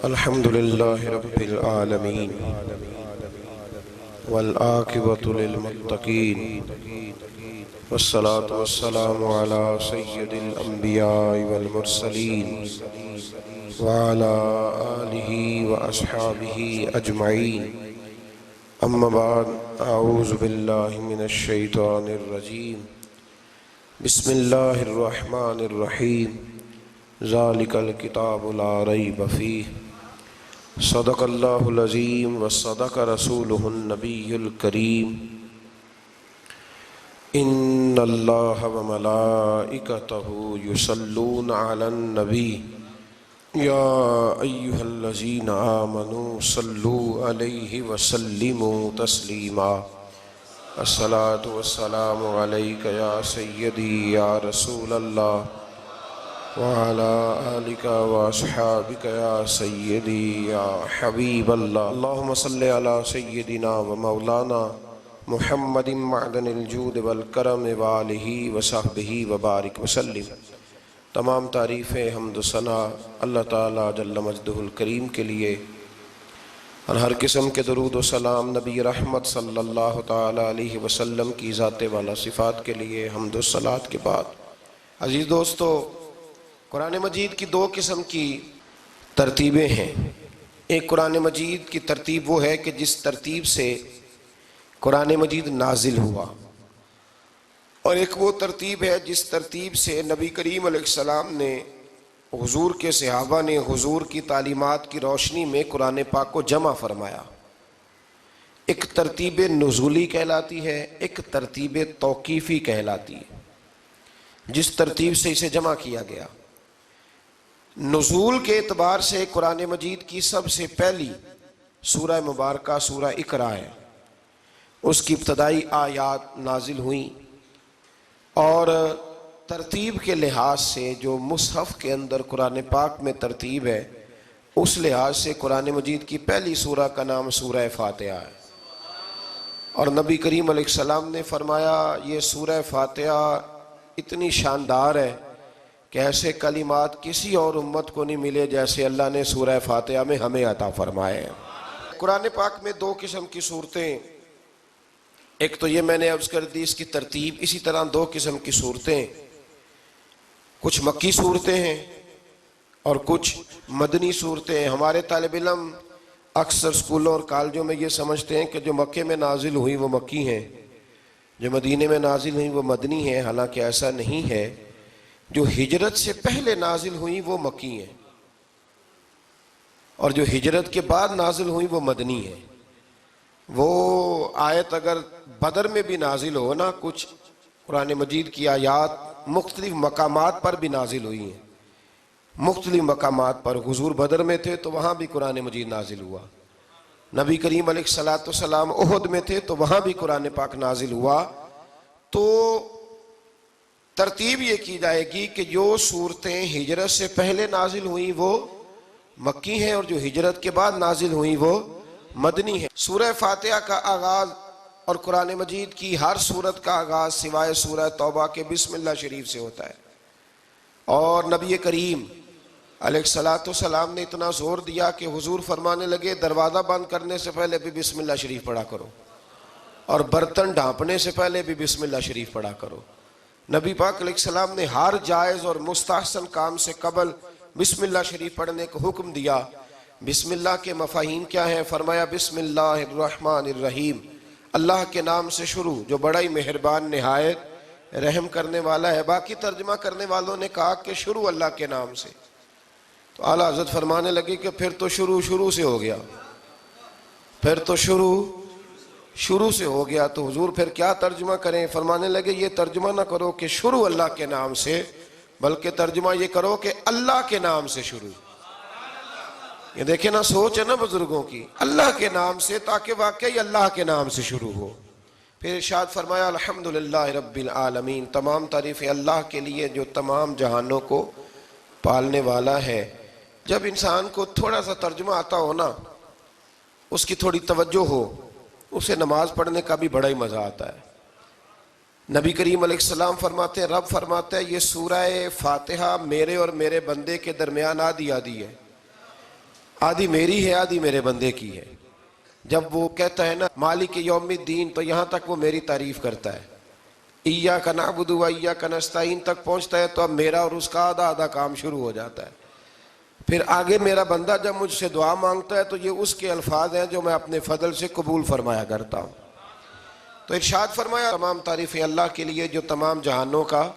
الحمد لله رب العالمين والعاقبة للمتقين والصلاة والسلام على سيد الأنبياء والمرسلين وعلى آله وأصحابه أجمعين أما بعد أعوذ بالله من الشيطان الرجيم بسم الله الرحمن الرحيم ذلك الكتاب لا ريب فيه صدق الله العظيم وصدق رسوله النبي الكريم إن الله وملائكته يصلون على النبي يا أيها الذين آمنوا صلوا عليه وسلموا تسليما الصلاة والسلام عليك يا سيدي يا رسول الله وعلى آلك وأصحابك يا سيدي يا حبيب الله اللهم صل على سيدنا ومولانا محمد معدن الجود والکرم وآلہ وصحبہ وبارک وسلم۔ تمام تعریفیں حمد و ثنا اللہ تعالیٰ جل مجدہ الکریم کے لیے اور ہر قسم کے درود و سلام نبی رحمت صلی اللہ تعالیٰ علیہ وسلم کی ذات والا صفات کے لیے حمد و صلات کے بعد، عزیز دوستو، قرآن مجید کی دو قسم کی ترتیبیں ہیں۔ ایک قرآن مجید کی ترتیب وہ ہے کہ جس ترتیب سے قرآن مجید نازل ہوا، اور ایک وہ ترتیب ہے جس ترتیب سے نبی کریم علیہ السلام نے، حضور کے صحابہ نے حضور کی تعلیمات کی روشنی میں قرآن پاک کو جمع فرمایا۔ ایک ترتیب نزولی کہلاتی ہے، ایک ترتیب توقیفی کہلاتی ہے، جس ترتیب سے اسے جمع کیا گیا۔ نزول کے اعتبار سے قرآن مجید کی سب سے پہلی سورہ مبارکہ سورہ اقرا ہے، اس کی ابتدائی آیات نازل ہوئیں، اور ترتیب کے لحاظ سے جو مصحف کے اندر قرآن پاک میں ترتیب ہے، اس لحاظ سے قرآن مجید کی پہلی سورہ کا نام سورہ فاتحہ ہے، اور نبی کریم علیہ السلام نے فرمایا یہ سورہ فاتحہ اتنی شاندار ہے کہ ایسے کلمات کسی اور امت کو نہیں ملے جیسے اللہ نے سورہ فاتحہ میں ہمیں عطا فرمائے ہیں۔ قرآن پاک میں دو قسم کی صورتیں، ایک تو یہ میں نے عرض کر دی اس کی ترتیب، اسی طرح دو قسم کی صورتیں، کچھ مکی صورتیں ہیں اور کچھ مدنی صورتیں ہیں۔ ہمارے طالب علم اکثر اسکولوں اور کالجوں میں یہ سمجھتے ہیں کہ جو مکے میں نازل ہوئی وہ مکی ہیں، جو مدینے میں نازل ہوئی وہ مدنی ہیں، حالانکہ ایسا نہیں ہے۔ جو ہجرت سے پہلے نازل ہوئی وہ مکی ہیں، اور جو ہجرت کے بعد نازل ہوئی وہ مدنی ہیں۔ وہ آیت اگر بدر میں بھی نازل ہو نا، کچھ قرآن مجید کی آیات مختلف مقامات پر بھی نازل ہوئی ہیں، مختلف مقامات پر۔ حضور بدر میں تھے تو وہاں بھی قرآن مجید نازل ہوا، نبی کریم علیہ السلام احد میں تھے تو وہاں بھی قرآن پاک نازل ہوا۔ تو ترتیب یہ کی جائے گی کہ جو صورتیں ہجرت سے پہلے نازل ہوئیں وہ مکی ہیں، اور جو ہجرت کے بعد نازل ہوئیں وہ مدنی ہیں۔ سورہ فاتحہ کا آغاز اور قرآن مجید کی ہر سورت کا آغاز سوائے سورہ توبہ کے بسم اللہ شریف سے ہوتا ہے، اور نبی کریم علیہ السلام نے اتنا زور دیا کہ حضور فرمانے لگے دروازہ بند کرنے سے پہلے بھی بسم اللہ شریف پڑھا کرو، اور برتن ڈھانپنے سے پہلے بھی بسم اللہ شریف پڑھا کرو۔ نبی پاک علیہ السلام نے ہر جائز اور مستحسن کام سے قبل بسم اللہ شریف پڑھنے کا حکم دیا۔ بسم اللہ کے مفاہیم کیا ہیں؟ فرمایا بسم اللہ الرحمن الرحیم، اللہ کے نام سے شروع جو بڑا ہی مہربان نہایت رحم کرنے والا ہے۔ باقی ترجمہ کرنے والوں نے کہا کہ شروع اللہ کے نام سے، تو اعلیٰ حضرت فرمانے لگے کہ پھر تو شروع سے ہو گیا، پھر تو شروع سے ہو گیا، تو حضور پھر کیا ترجمہ کریں؟ فرمانے لگے یہ ترجمہ نہ کرو کہ شروع اللہ کے نام سے، بلکہ ترجمہ یہ کرو کہ اللہ کے نام سے شروع۔ یہ دیکھیں نا، سوچ ہے نا بزرگوں کی، اللہ کے نام سے، تاکہ واقعی اللہ کے نام سے شروع ہو۔ پھر ارشاد فرمایا الحمدللہ رب العالمین، تمام تعریفیں اللہ کے لیے جو تمام جہانوں کو پالنے والا ہے۔ جب انسان کو تھوڑا سا ترجمہ آتا ہو نا، اس کی تھوڑی توجہ ہو، اسے نماز پڑھنے کا بھی بڑا ہی مزہ آتا ہے۔ نبی کریم علیہ السلام فرماتے ہیں، رب فرماتا ہے یہ سورہ فاتحہ میرے اور میرے بندے کے درمیان آدھی آدھی ہے، آدھی میری ہے آدھی میرے بندے کی ہے۔ جب وہ کہتا ہے نا مالک یوم الدین، تو یہاں تک وہ میری تعریف کرتا ہے، ایاک نعبد و ایاک نستعین تک پہنچتا ہے تو اب میرا اور اس کا آدھا آدھا کام شروع ہو جاتا ہے۔ پھر آگے میرا بندہ جب مجھ سے دعا مانگتا ہے تو یہ اس کے الفاظ ہیں جو میں اپنے فضل سے قبول فرمایا کرتا ہوں۔ تو ارشاد فرمایا تمام تعریفیں اللہ کے لیے جو تمام جہانوں کا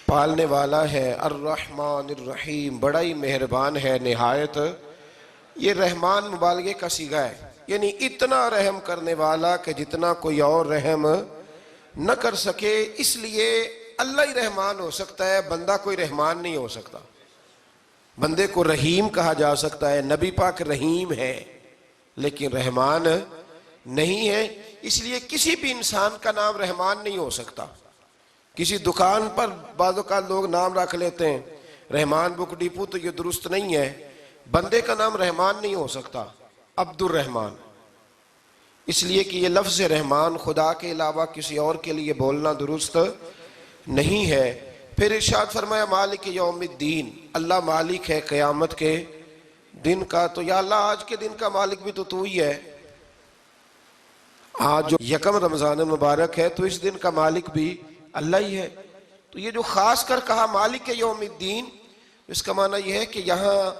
پالنے والا ہے، الرحمن الرحیم، بڑا ہی مہربان ہے نہایت۔ یہ رحمان مبالغے کا صیغہ ہے، یعنی اتنا رحم کرنے والا کہ جتنا کوئی اور رحم نہ کر سکے، اس لیے اللہ ہی رحمان ہو سکتا ہے، بندہ کوئی رحمان نہیں ہو سکتا۔ بندے کو رحیم کہا جا سکتا ہے، نبی پاک رحیم ہے لیکن رحمان نہیں ہے، اس لیے کسی بھی انسان کا نام رحمان نہیں ہو سکتا۔ کسی دکان پر بعض اوقات لوگ نام رکھ لیتے ہیں رحمان بک ڈپو، تو یہ درست نہیں ہے۔ بندے کا نام رحمان نہیں ہو سکتا، عبد الرحمان، اس لیے کہ یہ لفظ رحمان خدا کے علاوہ کسی اور کے لیے بولنا درست نہیں ہے۔ پھر ارشاد فرمایا مالک یوم الدین، اللہ مالک ہے قیامت کے دن کا۔ تو یا اللہ آج کے دن کا مالک بھی تو ہی ہے، آج جو یکم رمضان مبارک ہے تو اس دن کا مالک بھی اللہ ہی ہے۔ تو یہ جو خاص کر کہا مالک یوم الدین، اس کا معنی یہ ہے کہ یہاں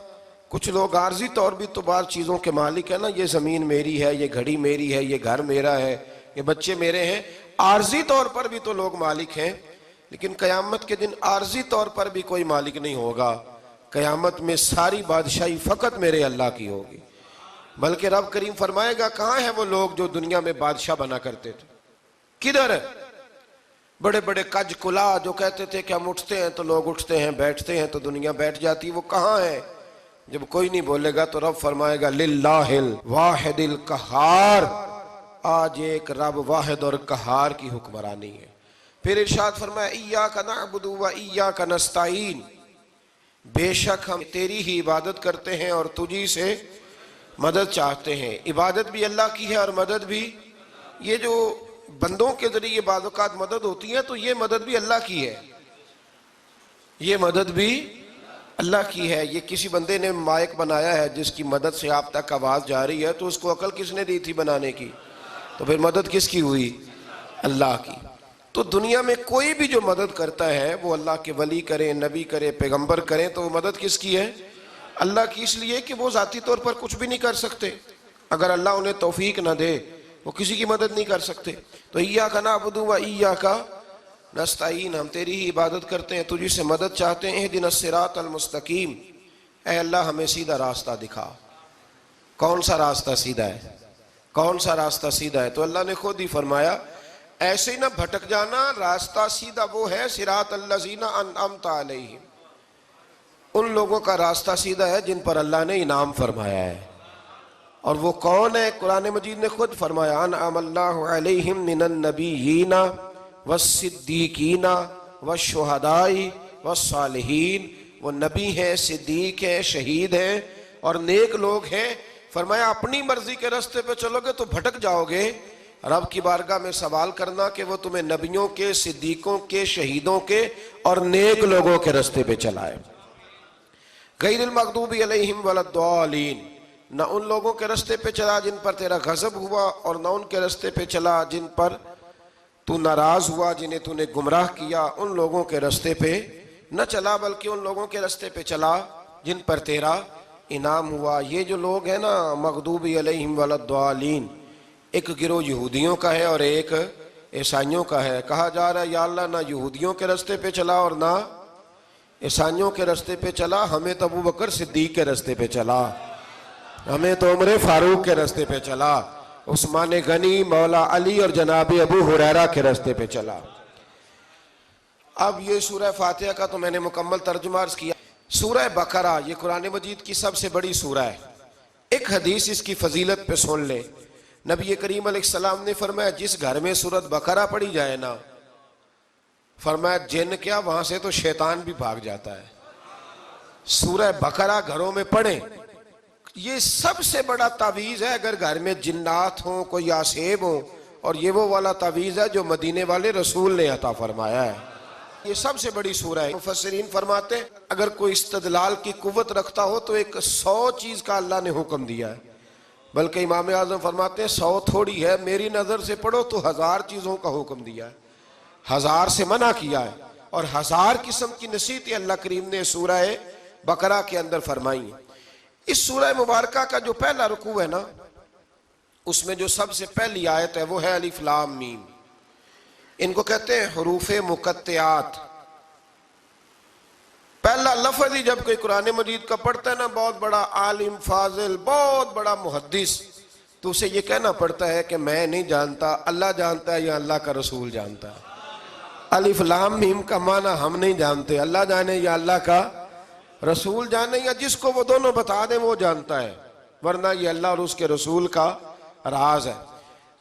کچھ لوگ عارضی طور بھی تو بعض چیزوں کے مالک ہیں نا، یہ زمین میری ہے، یہ گھڑی میری ہے، یہ گھر میرا ہے، یہ بچے میرے ہیں، عارضی طور پر بھی تو لوگ مالک ہیں، لیکن قیامت کے دن عارضی طور پر بھی کوئی مالک نہیں ہوگا۔ قیامت میں ساری بادشاہی فقط میرے اللہ کی ہوگی۔ بلکہ رب کریم فرمائے گا کہاں ہیں وہ لوگ جو دنیا میں بادشاہ بنا کرتے تھے، کدھر ہے؟ بڑے بڑے کج کلا جو کہتے تھے کہ ہم اٹھتے ہیں تو لوگ اٹھتے ہیں، بیٹھتے ہیں تو دنیا بیٹھ جاتی، وہ کہاں ہے؟ جب کوئی نہیں بولے گا تو رب فرمائے گا للہ الواحد القہار، آج ایک رب واحد اور قہار کی حکمرانی ہے۔ پھر ارشاد فرمایا ایاک نعبد و ایاک نستعین، بے شک ہم تیری ہی عبادت کرتے ہیں اور تجھی سے مدد چاہتے ہیں۔ عبادت بھی اللہ کی ہے اور مدد بھی، یہ جو بندوں کے ذریعے بعض اوقات مدد ہوتی ہے تو یہ مدد بھی اللہ کی ہے، یہ مدد بھی اللہ کی ہے۔ یہ کسی بندے نے مائک بنایا ہے جس کی مدد سے آپ تک آواز جا رہی ہے، تو اس کو عقل کس نے دی تھی بنانے کی؟ تو پھر مدد کس کی ہوئی؟ اللہ کی۔ تو دنیا میں کوئی بھی جو مدد کرتا ہے وہ اللہ کے ولی کریں، نبی کرے، پیغمبر کریں، تو وہ مدد کس کی ہے؟ اللہ کی، اس لیے کہ وہ ذاتی طور پر کچھ بھی نہیں کر سکتے، اگر اللہ انہیں توفیق نہ دے وہ کسی کی مدد نہیں کر سکتے۔ تو ایاک نعبد و ایاک نستعین، ہم تیری ہی عبادت کرتے ہیں، تجھی سے مدد چاہتے ہیں۔ اہدنا الصراط المستقیم، اے اللہ ہمیں سیدھا راستہ دکھا۔ کون سا راستہ سیدھا ہے؟ کون سا راستہ سیدھا ہے؟ تو اللہ نے خود ہی فرمایا ایسے ہی نہ بھٹک جانا، راستہ سیدھا وہ ہے صراط الذین انعمت علیہم، ان لوگوں کا راستہ سیدھا ہے جن پر اللہ نے انعام فرمایا ہے۔ اور وہ کون ہے؟ قرآن مجید نے خود فرمایا انعم اللہ علیہم من النبیین والصدیقین والشہداء والصالحین، وہ نبی ہیں، صدیق ہیں، شہید ہیں اور نیک لوگ ہیں۔ فرمایا اپنی مرضی کے راستے پہ چلو گے تو بھٹک جاؤ گے، رب کی بارگاہ میں سوال کرنا کہ وہ تمہیں نبیوں کے، صدیقوں کے، شہیدوں کے اور نیک لوگوں کے راستے پہ چلائے۔ غیر المغضوب علیہم ولا الضالین، نہ ان لوگوں کے راستے پہ چلا جن پر تیرا غضب ہوا، اور نہ ان کے راستے پہ چلا جن پر تو ناراض ہوا، جنہیں تو نے گمراہ کیا، ان لوگوں کے راستے پہ نہ چلا، بلکہ ان لوگوں کے راستے پہ چلا جن پر تیرا انعام ہوا۔ یہ جو لوگ ہیں نا مغضوب علیہم ولا الضالین، ایک گروہ یہودیوں کا ہے اور ایک عیسائیوں کا ہے۔ کہا جا رہا ہے یا اللہ نہ یہودیوں کے راستے پہ چلا اور نہ عیسائیوں کے راستے پہ چلا، ہمیں تو ابو بکر صدیق کے راستے پہ چلا، ہمیں تو عمر فاروق کے راستے پہ چلا، عثمان غنی، مولا علی اور جناب ابو ہریرہ کے راستے پہ چلا۔ اب یہ سورہ فاتحہ کا تو میں نے مکمل ترجمہ عرض کیا۔ سورہ بقرہ یہ قرآن مجید کی سب سے بڑی سورہ ہے۔ ایک حدیث اس کی فضیلت پہ سن لے، نبی کریم علیہ السلام نے فرمایا جس گھر میں سورۃ بقرہ پڑھی جائے نا، فرمایا جن کیا وہاں سے تو شیطان بھی بھاگ جاتا ہے۔ سورہ بقرہ گھروں میں پڑھیں، یہ سب سے بڑا تعویذ ہے۔ اگر گھر میں جنات ہوں، کوئی آسیب ہوں، اور یہ وہ والا تعویذ ہے جو مدینے والے رسول نے عطا فرمایا ہے۔ یہ سب سے بڑی سورہ ہے۔ مفسرین فرماتے ہیں اگر کوئی استدلال کی قوت رکھتا ہو تو ایک 100 چیز کا اللہ نے حکم دیا ہے، بلکہ امام اعظم فرماتے ہیں 100 تھوڑی ہے، میری نظر سے پڑھو تو 1000 چیزوں کا حکم دیا ہے، 1000 سے منع کیا ہے، اور 1000 قسم کی نصیحتیں اللہ کریم نے سورہ بقرہ کے اندر فرمائی ہیں۔ اس سورہ مبارکہ کا جو پہلا رکوع ہے نا، اس میں جو سب سے پہلی آیت ہے وہ ہے الف لام میم۔ ان کو کہتے ہیں حروف مقطعات۔ پہلا لفظ ہی جب کوئی قرآن مجید کا پڑھتا ہے نا، بہت بڑا عالم فاضل، بہت بڑا محدث، تو اسے یہ کہنا پڑتا ہے کہ میں نہیں جانتا، اللہ جانتا ہے یا اللہ کا رسول جانتا ہے۔ الف لام میم کا معنی ہم نہیں جانتے، اللہ جانے یا اللہ کا رسول جانے، یا جس کو وہ دونوں بتا دیں وہ جانتا ہے، ورنہ یہ اللہ اور اس کے رسول کا راز ہے۔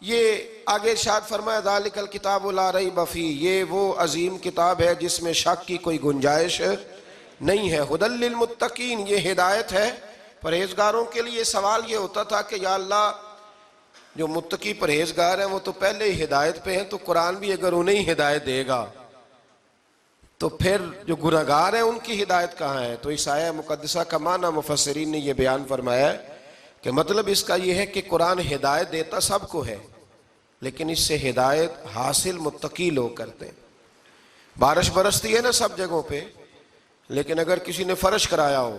یہ آگے ارشاد فرمایا ذالک الکتاب لا ریب فیہ، یہ وہ عظیم کتاب ہے جس میں شک کی کوئی گنجائش نہیں ہے۔ ھدی للمتقین، یہ ہدایت ہے پرہیزگاروں کے لیے۔ سوال یہ ہوتا تھا کہ یا اللہ جو متقی پرہیزگار ہیں وہ تو پہلے ہی ہدایت پہ ہیں، تو قرآن بھی اگر انہیں ہدایت دے گا تو پھر جو گناہگار ہیں ان کی ہدایت کہاں ہے؟ تو اس آیہ مقدسہ کا معنی مفسرین نے یہ بیان فرمایا ہے کہ مطلب اس کا یہ ہے کہ قرآن ہدایت دیتا سب کو ہے، لیکن اس سے ہدایت حاصل متقی لوگ کرتے ہیں۔ بارش برستی ہے نا سب جگہوں پہ، لیکن اگر کسی نے فرش کرایا ہو،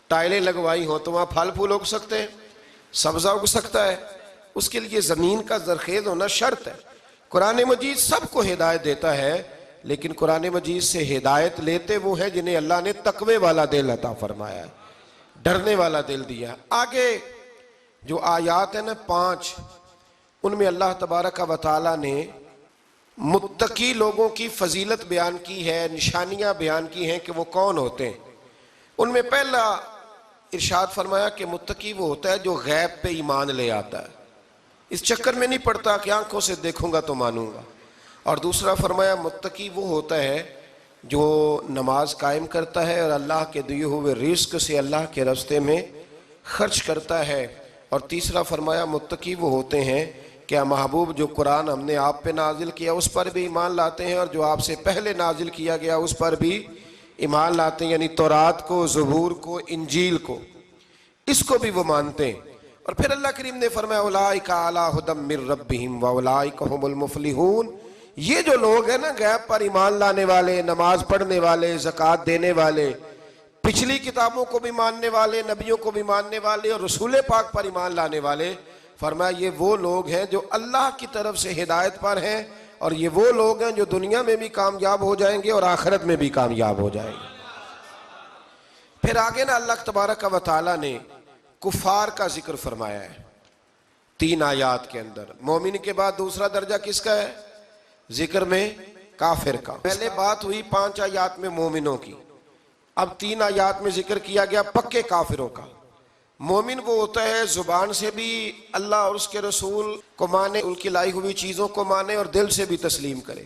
ٹائلیں لگوائی ہو، تو وہاں پھل پھول اگ سکتے ہیں، سبزہ اگ سکتا ہے، اس کے لیے زمین کا زرخیز ہونا شرط ہے۔ قرآن مجید سب کو ہدایت دیتا ہے، لیکن قرآن مجید سے ہدایت لیتے وہ ہیں جنہیں اللہ نے تقوی والا دل عطا فرمایا ہے، ڈرنے والا دل دیا۔ آگے جو آیات ہیں نا 5، ان میں اللہ تبارک و تعالیٰ نے متقی لوگوں کی فضیلت بیان کی ہے، نشانیاں بیان کی ہیں کہ وہ کون ہوتے ہیں۔ ان میں پہلا ارشاد فرمایا کہ متقی وہ ہوتا ہے جو غیب پہ ایمان لے آتا ہے، اس چکر میں نہیں پڑتا کہ آنکھوں سے دیکھوں گا تو مانوں گا۔ اور دوسرا فرمایا متقی وہ ہوتا ہے جو نماز قائم کرتا ہے اور اللہ کے دیے ہوئے رزق سے اللہ کے راستے میں خرچ کرتا ہے۔ اور تیسرا فرمایا متقی وہ ہوتے ہیں کہ محبوب جو قرآن ہم نے آپ پہ نازل کیا اس پر بھی ایمان لاتے ہیں، اور جو آپ سے پہلے نازل کیا گیا اس پر بھی ایمان لاتے ہیں، یعنی تورات کو، زبور کو، انجیل کو، اس کو بھی وہ مانتے ہیں۔ اور پھر اللہ کریم نے فرمایا اولئک علی ھدی من ربہم واولئک ھم المفلحون، یہ جو لوگ ہیں نا غیب پر ایمان لانے والے، نماز پڑھنے والے، زکوٰۃ دینے والے، پچھلی کتابوں کو بھی ماننے والے، نبیوں کو بھی ماننے والے، اور رسول پاک پر ایمان لانے والے، فرمایا یہ وہ لوگ ہیں جو اللہ کی طرف سے ہدایت پر ہیں، اور یہ وہ لوگ ہیں جو دنیا میں بھی کامیاب ہو جائیں گے اور آخرت میں بھی کامیاب ہو جائیں گے۔ پھر آگے نا اللہ تبارک و تعالیٰ نے کفار کا ذکر فرمایا ہے 3 آیات کے اندر۔ مومن کے بعد دوسرا درجہ کس کا ہے ذکر میں؟ کافر کا۔ پہلے بات ہوئی 5 آیات میں مومنوں کی، اب 3 آیات میں ذکر کیا گیا پکے کافروں کا۔ مومن وہ ہوتا ہے زبان سے بھی اللہ اور اس کے رسول کو مانے، ان کی لائی ہوئی چیزوں کو مانے اور دل سے بھی تسلیم کرے،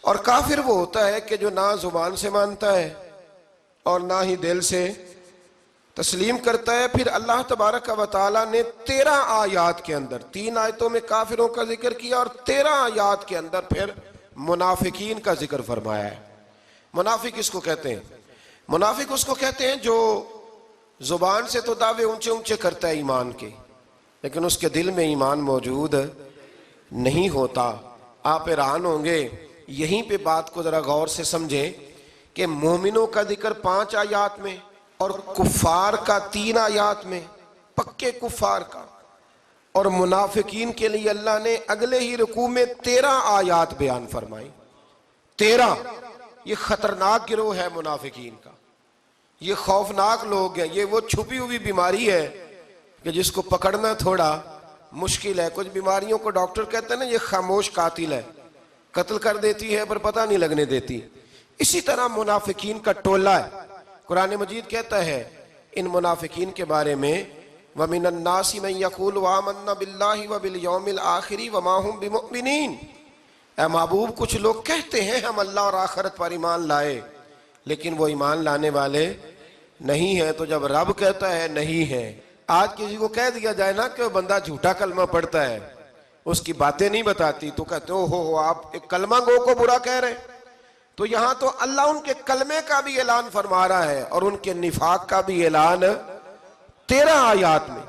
اور کافر وہ ہوتا ہے کہ جو نہ زبان سے مانتا ہے اور نہ ہی دل سے تسلیم کرتا ہے۔ پھر اللہ تبارک و تعالیٰ نے 13 آیات کے اندر، 3 آیتوں میں کافروں کا ذکر کیا اور 13 آیات کے اندر پھر منافقین کا ذکر فرمایا ہے۔ منافق اس کو کہتے ہیں، منافق اس کو کہتے ہیں جو زبان سے تو دعوے اونچے اونچے کرتا ہے ایمان کے، لیکن اس کے دل میں ایمان موجود نہیں ہوتا۔ آپ حیران ہوں گے، یہیں پہ بات کو ذرا غور سے سمجھیں کہ مومنوں کا ذکر 5 آیات میں اور کفار کا 3 آیات میں، پکے کفار کا، اور منافقین کے لیے اللہ نے اگلے ہی رکوع میں 13 آیات بیان فرمائی۔ 13، یہ خطرناک گروہ ہے منافقین کا، یہ خوفناک لوگ ہیں، یہ وہ چھپی ہوئی بیماری ہے کہ جس کو پکڑنا تھوڑا مشکل ہے۔ کچھ بیماریوں کو ڈاکٹر کہتے ہیں نا یہ خاموش قاتل ہے، قتل کر دیتی ہے پر پتہ نہیں لگنے دیتی۔ اسی طرح منافقین کا ٹولہ ہے۔ قرآن مجید کہتا ہے ان منافقین کے بارے میں وَمِنَ النَّاسِ مَن يَقُولُ آمَنَّا بِاللَّهِ وَبِالْيَوْمِ الْآخِرِ وَمَا هُمْ بِمُؤْمِنِينَ، اے محبوب کچھ لوگ کہتے ہیں ہم اللہ اور آخرت پر ایمان لائے، لیکن وہ ایمان لانے والے نہیں ہیں۔ تو جب رب کہتا ہے نہیں ہے، آج کسی کو کہہ دیا جائے نا کہ وہ بندہ جھوٹا کلمہ پڑھتا ہے، اس کی باتیں نہیں بتاتی، تو کہتے ہو آپ ایک کلمہ گو کو برا کہہ رہے۔ تو یہاں تو اللہ ان کے کلمے کا بھی اعلان فرما رہا ہے اور ان کے نفاق کا بھی اعلان 13 آیات میں.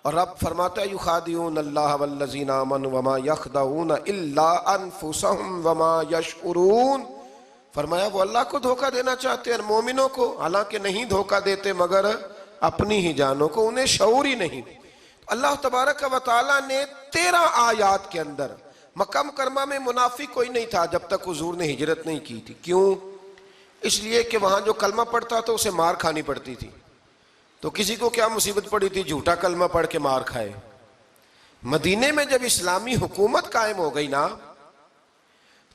اور رب فرماتا ہے یخادعون اللہ والذین آمنوا وما یخدعون الا انفسهم وما یشعرون. فرمایا وہ اللہ کو دھوکہ دینا چاہتے ہیں مومنوں کو، حالانکہ نہیں دھوکہ دیتے مگر اپنی ہی جانوں کو، انہیں شعور ہی نہیں. اللہ تبارک و تعالیٰ نے 13 آیات کے اندر مکہ مکرمہ میں منافق کوئی نہیں تھا جب تک حضور نے ہجرت نہیں کی تھی. کیوں؟ اس لیے کہ وہاں جو کلمہ پڑھتا تھا اسے مار کھانی پڑتی تھی. تو کسی کو کیا مصیبت پڑی تھی جھوٹا کلمہ پڑھ کے مار کھائے. مدینے میں جب اسلامی حکومت قائم ہو گئی نا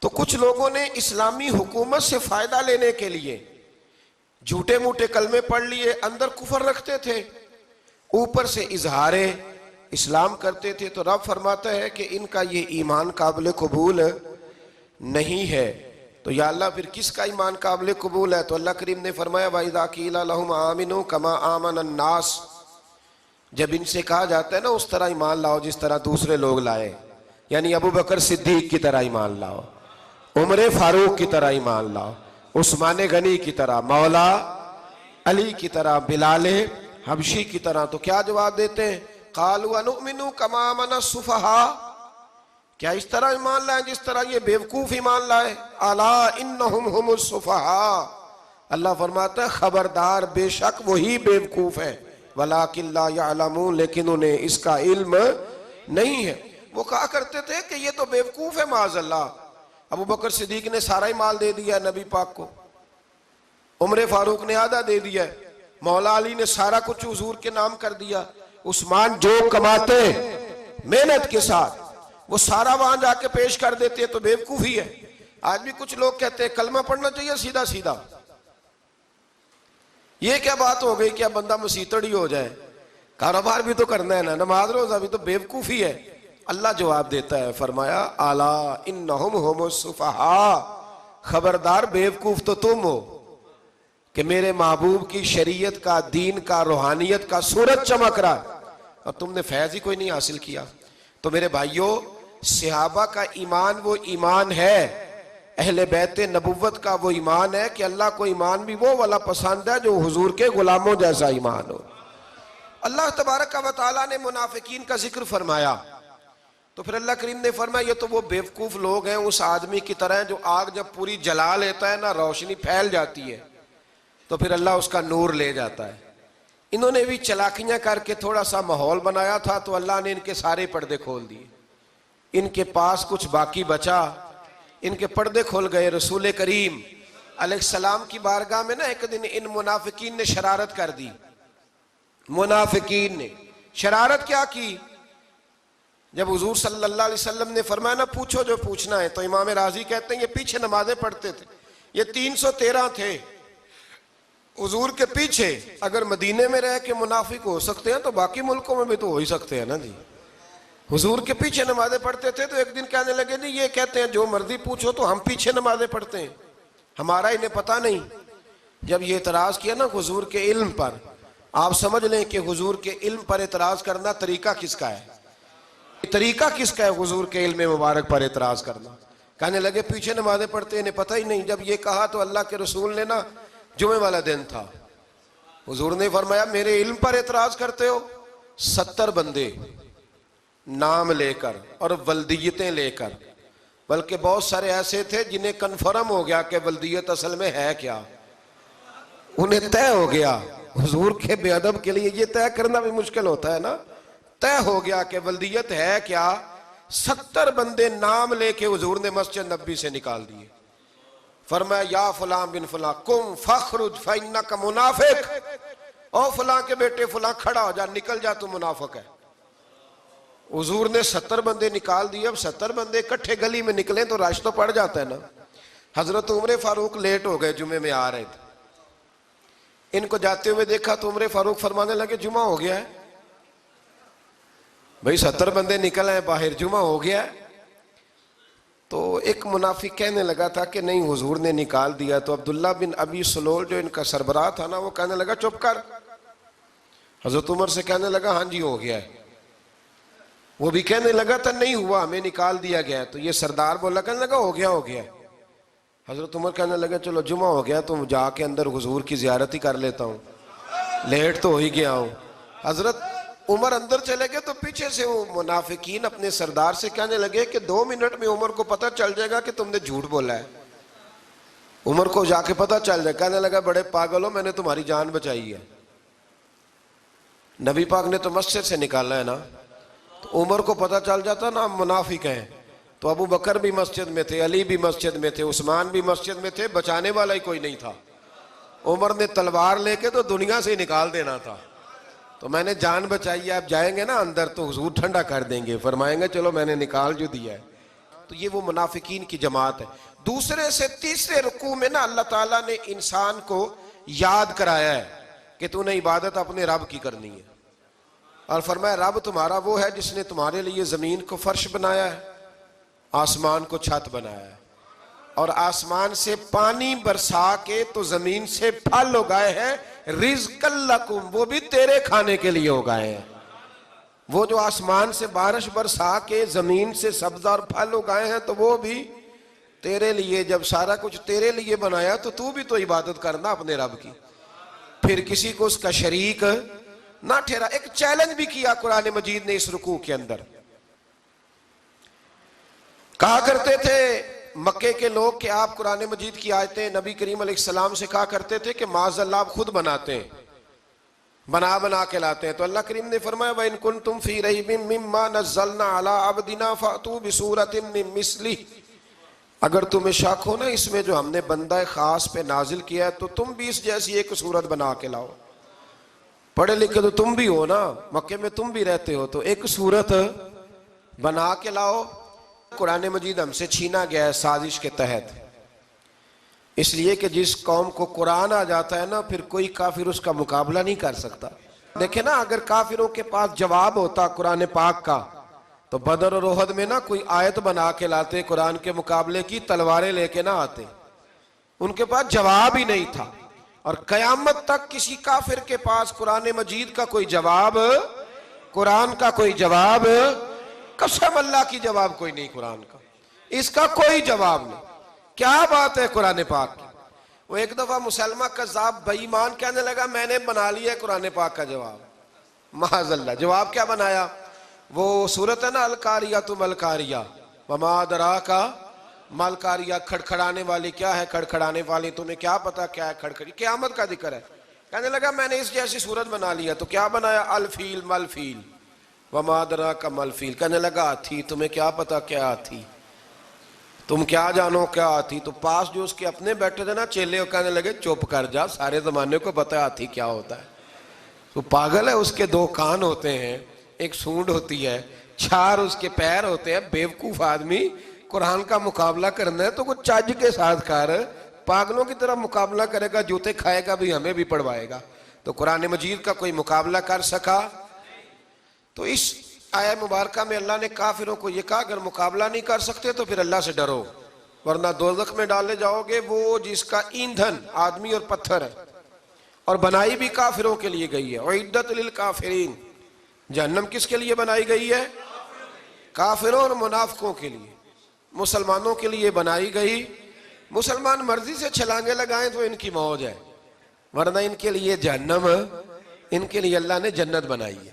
تو کچھ لوگوں نے اسلامی حکومت سے فائدہ لینے کے لیے جھوٹے موٹے کلمے پڑھ لیے، اندر کفر رکھتے تھے، اوپر سے اظہار اسلام کرتے تھے. تو رب فرماتا ہے کہ ان کا یہ ایمان قابل قبول نہیں ہے. تو یا اللہ پھر کس کا ایمان قابل قبول ہے؟ تو اللہ کریم نے فرمایا وَإِذَا قِيلَ لَهُمْ آمِنُوا كَمَا آمَنَ النَّاسِ. جب ان سے کہا جاتا ہے نا اس طرح ایمان لاؤ جس طرح دوسرے لوگ لائے، یعنی ابو بکر صدیق کی طرح ایمان لاؤ، عمر فاروق کی طرح ایمان لاؤ، عثمان غنی کی طرح، مولا علی کی طرح، بلال حبشی کی طرح. تو کیا جواب دیتے ہیں؟ قالوا انؤمن كما آمن السفهاء. کیا اس طرح ایمان لائیں جس طرح یہ بیوقوف ایمان لائے؟ الا انہم هم السفهاء. اللہ فرماتا ہے خبردار بے شک وہی بیوقوف ہے، ولکن لا يعلمون، لیکن انہیں اس کا علم نہیں ہے. وہ کہا کرتے تھے کہ یہ تو بیوقوف ہے معاذ اللہ. ابو بکر صدیق نے سارا ہی مال دے دیا نبی پاک کو، عمر فاروق نے آدھا دے دیا، مولا علی نے سارا کچھ حضور کے نام کر دیا، عثمان جو کماتے محنت کے ساتھ وہ سارا وہاں جا کے پیش کر دیتے، تو بیوقوفی ہے. آج بھی کچھ لوگ کہتے ہیں کلمہ پڑھنا چاہیے سیدھا سیدھا. یہ کیا بات ہو گئی کہ اب بندہ مسیتڑ ہی ہو جائے؟ کاروبار بھی تو کرنا ہے نا، نماز روزہ بھی. تو بیوقوفی ہے. اللہ جواب دیتا ہے، فرمایا الا انہم هم السفہاء، خبردار بیوقوف تو تم ہو کہ میرے محبوب کی شریعت کا، دین کا، روحانیت کا سورج چمک رہا اور تم نے فیض ہی کوئی نہیں حاصل کیا. تو میرے بھائیوں، صحابہ کا ایمان وہ ایمان ہے، اہل بیت نبوت کا وہ ایمان ہے کہ اللہ کو ایمان بھی وہ والا پسند ہے جو حضور کے غلاموں جیسا ایمان ہو. اللہ تبارک و تعالیٰ نے منافقین کا ذکر فرمایا تو پھر اللہ کریم نے فرمایا یہ تو وہ بیوقوف لوگ ہیں اس آدمی کی طرح جو آگ جب پوری جلا لیتا ہے نا روشنی پھیل جاتی ہے تو پھر اللہ اس کا نور لے جاتا ہے. انہوں نے بھی چلاکیاں کر کے تھوڑا سا ماحول بنایا تھا تو اللہ نے ان کے سارے پردے کھول دیے. ان کے پاس کچھ باقی بچا، ان کے پردے کھول گئے. رسول کریم علیہ السلام کی بارگاہ میں نا ایک دن ان منافقین نے شرارت کر دی. منافقین نے شرارت کیا کی؟ جب حضور صلی اللہ علیہ وسلم نے فرمایا نا پوچھو جو پوچھنا ہے، تو امام راضی کہتے ہیں یہ پیچھے نمازیں پڑھتے تھے، یہ 313 تھے حضور کے پیچھے. اگر مدینے میں رہ کے منافق ہو سکتے ہیں تو باقی ملکوں میں بھی تو ہو ہی سکتے ہیں نا جی. حضور کے پیچھے نمازیں پڑھتے تھے تو ایک دن کہنے لگے جی یہ کہتے ہیں جو مرضی پوچھو تو ہم پیچھے نمازیں پڑھتے ہیں، ہمارا انہیں پتہ نہیں. جب یہ اعتراض کیا نا حضور کے علم پر، آپ سمجھ لیں کہ حضور کے علم پر اعتراض کرنا طریقہ کس کا ہے؟ طریقہ کس کا ہے حضور کے علم مبارک پر اعتراض کرنا؟ کہنے لگے پیچھے نمازیں پڑھتے انہیں پتہ ہی نہیں. جب یہ کہا تو اللہ کے رسول نے نا، جمعے والا دن تھا، حضور نے فرمایا میرے علم پر اعتراض کرتے ہو؟ 70 بندے نام لے کر اور ولدیتیں لے کر، بلکہ بہت سارے ایسے تھے جنہیں کنفرم ہو گیا کہ ولدیت اصل میں ہے کیا، انہیں طے ہو گیا. حضور کے بے ادب کے لیے یہ طے کرنا بھی مشکل ہوتا ہے نا. طے ہو گیا کہ ولدیت ہے کیا. 70 بندے نام لے کے حضور نے مسجد نبی سے نکال دیے. فرمایا یا فلاں بن فلاں قم فاخرج فانک منافق، او فلاں کے بیٹے فلاں کھڑا ہو جا، نکل جا، تو منافق ہے. حضور نے 70 بندے نکال دیے. اب 70 بندے اکٹھے گلی میں نکلیں تو رش تو پڑ جاتا ہے نا. حضرت عمر فاروق لیٹ ہو گئے، جمعے میں آ رہے تھے. ان کو جاتے ہوئے دیکھا تو عمر فاروق فرمانے لگے جمعہ ہو گیا ہے. بھئی 70 بندے نکل آئے باہر، جمعہ ہو گیا ہے. تو ایک منافق کہنے لگا تھا کہ نہیں حضور نے نکال دیا. تو عبداللہ بن ابی سلول جو ان کا سربراہ تھا نا، وہ کہنے لگا چپ کر. حضرت عمر سے کہنے لگا ہاں جی ہو گیا ہے. وہ بھی کہنے لگا تھا نہیں ہوا، ہمیں نکال دیا گیا ہے. تو یہ سردار بولا، کہنے لگا ہو گیا ہو گیا. حضرت عمر کہنے لگے چلو جمعہ ہو گیا تو جا کے اندر حضور کی زیارت ہی کر لیتا ہوں، لیٹ تو ہو ہی گیا ہوں۔ حضرت عمر اندر چلے گئے تو پیچھے سے وہ منافقین اپنے سردار سے کہنے لگے کہ 2 منٹ میں عمر کو پتہ چل جائے گا کہ تم نے جھوٹ بولا ہے۔ عمر کو جا کے پتہ چل جائے، کہنے لگا بڑے پاگل ہو، میں نے تمہاری جان بچائی ہے، نبی پاک نے تو مسجد سے نکالا ہے نا۔ تو عمر کو پتہ چل جاتا نا منافق ہیں، تو ابو بکر بھی مسجد میں تھے، علی بھی مسجد میں تھے، عثمان بھی مسجد میں تھے، بچانے والا ہی کوئی نہیں تھا۔ عمر نے تلوار لے کے تو دنیا سے ہی نکال دینا تھا، تو میں نے جان بچائی ہے، آپ جائیں گے نا اندر تو حضور ٹھنڈا کر دیں گے، فرمائیں گے چلو میں نے نکال جو دیا ہے۔ تو یہ وہ منافقین کی جماعت ہے۔ دوسرے سے تیسرے رکوع میں نا اللہ تعالیٰ نے انسان کو یاد کرایا ہے کہ تو نے عبادت اپنے رب کی کرنی ہے، اور فرمایا رب تمہارا وہ ہے جس نے تمہارے لیے زمین کو فرش بنایا ہے، آسمان کو چھت بنایا ہے، اور آسمان سے پانی برسا کے تو زمین سے پھل اگائے ہیں، رزق لکم، وہ بھی تیرے کھانے کے لیے اگائے ہیں۔ وہ جو آسمان سے بارش برسا کے زمین سے سبز اور پھل اگائے ہیں تو وہ بھی تیرے لیے۔ جب سارا کچھ تیرے لیے بنایا تو بھی تو عبادت کرنا اپنے رب کی، پھر کسی کو اس کا شریک نہ ٹھہرا۔ ایک چیلنج بھی کیا قرآن مجید نے اس رکوع کے اندر۔ کہا کرتے تھے مکے کے لوگ کہ آپ قرآن مجید کی آیتیں نبی کریم علیہ السلام سے کہا کرتے تھے کہ معاذ اللہ آپ خود بناتے ہیں، بنا کے لاتے ہیں۔ تو اللہ کریم نے فرمایا وَإِن كُنتُمْ فِي رَيْبٍ مِّمَّا نَزَّلْنَا عَلَىٰ عَبْدِنَا فَأْتُوا بِسُورَةٍ مِّن مِّثْلِهِ، اگر تمہیں شک ہو نا اس میں جو ہم نے بندہ خاص پہ نازل کیا ہے تو تم بھی اس جیسی ایک صورت بنا کے لاؤ۔ پڑھے لکھے تو تم بھی ہو نا، مکے میں تم بھی رہتے ہو، تو ایک صورت بنا کے لاؤ۔ قرآن مجید ہم سے چھینا گیا ہے سازش کے تحت، اس لیے کہ جس قوم کو قرآن آ جاتا ہے نا پھر کوئی کافر اس کا مقابلہ نہیں کر سکتا۔ دیکھیں نا اگر کافروں کے پاس جواب ہوتا قرآن پاک کا تو بدر اور احد میں نا کوئی آیت بنا کے لاتے، قرآن کے مقابلے کی تلواریں لے کے نہ آتے، ان کے پاس جواب ہی نہیں تھا۔ اور قیامت تک کسی کافر کے پاس قرآن مجید کا کوئی جواب، قرآن کا کوئی جواب، قسم اللہ کی جواب کوئی نہیں، قرآن کا اس کا کوئی جواب نہیں۔ کیا بات ہے قرآن پاک کی۔ وہ ایک دفعہ مسلمہ کذاب بے ایمان کہنے لگا میں نے بنا لیا ہے قرآن پاک کا جواب، معاذ اللہ۔ جواب کیا بنایا؟ وہ سورت ہے نا القاریۃ ما القاریہ وما ادراک ما القاریہ، کھڑکھڑانے والی کیا ہے، کھڑکھڑانے والی تمہیں کیا پتا کیا ہے کھڑکھڑی، قیامت کا ذکر ہے۔ کہنے لگا میں نے اس جیسی سورت بنا لیا، تو کیا بنایا؟ الفیل مل فیل وما ادراک ما الفیل۔ کہنے لگا ہاتھی، تمہیں کیا پتا کیا ہاتھی، تم کیا جانو کیا ہاتھی۔ تو پاس جو اس کے اپنے بیٹھے تھے نا چیلے، وہ کہنے لگے چپ کر جا، سارے زمانے کو پتا ہے ہاتھی کیا ہوتا ہے۔ تو پاگل ہے، اس کے 2 کان ہوتے ہیں، ایک سونڈ ہوتی ہے، 4 اس کے پیر ہوتے ہیں۔ بیوقوف آدمی قرآن کا مقابلہ کرنا ہے تو کچھ چج کے ساتھ کر، پاگلوں کی طرح مقابلہ کرے گا، جوتے کھائے گا بھی، ہمیں بھی پڑھوائے گا۔ تو قرآن مجید کا کوئی مقابلہ کر سکا؟ تو اس آیہ مبارکہ میں اللہ نے کافروں کو یہ کہا اگر مقابلہ نہیں کر سکتے تو پھر اللہ سے ڈرو، ورنہ دوزخ میں ڈالے جاؤ گے، وہ جس کا ایندھن آدمی اور پتھر ہے، اور بنائی بھی کافروں کے لیے گئی ہے۔ اعدت للکافرین، جہنم کس کے لیے بنائی گئی ہے؟ کافروں اور منافقوں کے لیے۔ مسلمانوں کے لیے بنائی گئی، مسلمان مرضی سے چھلانگے لگائیں تو ان کی موج ہے، ورنہ ان کے لیے جہنم، ان کے لیے اللہ نے جنت بنائی ہے۔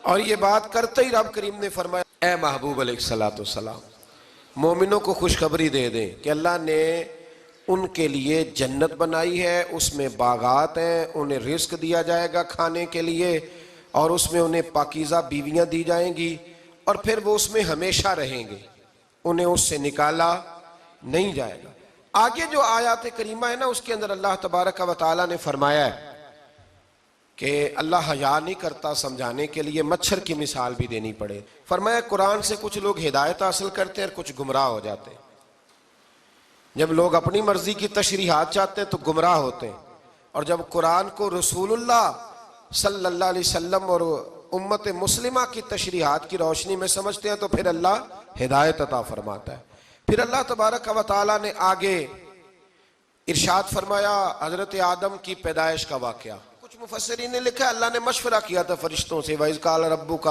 اور یہ بات کرتے ہی رب کریم نے فرمایا اے محبوب علیہ السلام مومنوں کو خوشخبری دے دیں کہ اللہ نے ان کے لیے جنت بنائی ہے، اس میں باغات ہیں، انہیں رزق دیا جائے گا کھانے کے لیے، اور اس میں انہیں پاکیزہ بیویاں دی جائیں گی، اور پھر وہ اس میں ہمیشہ رہیں گے، انہیں اس سے نکالا نہیں جائے گا۔ آگے جو آیات کریمہ ہے نا اس کے اندر اللہ تبارک و تعالیٰ نے فرمایا ہے کہ اللہ حیا نہیں کرتا سمجھانے کے لیے، مچھر کی مثال بھی دینی پڑے۔ فرمایا قرآن سے کچھ لوگ ہدایت حاصل کرتے ہیں اور کچھ گمراہ ہو جاتے ہیں۔ جب لوگ اپنی مرضی کی تشریحات چاہتے ہیں تو گمراہ ہوتے ہیں، اور جب قرآن کو رسول اللہ صلی اللہ علیہ وسلم اور امت مسلمہ کی تشریحات کی روشنی میں سمجھتے ہیں تو پھر اللہ ہدایت عطا فرماتا ہے۔ پھر اللہ تبارک و تعالیٰ نے آگے ارشاد فرمایا حضرت آدم کی پیدائش کا واقعہ۔ کچھ مفسرین نے لکھا اللہ نے مشورہ کیا تھا فرشتوں سے، وَإِذْ قَالَ رَبُّكَ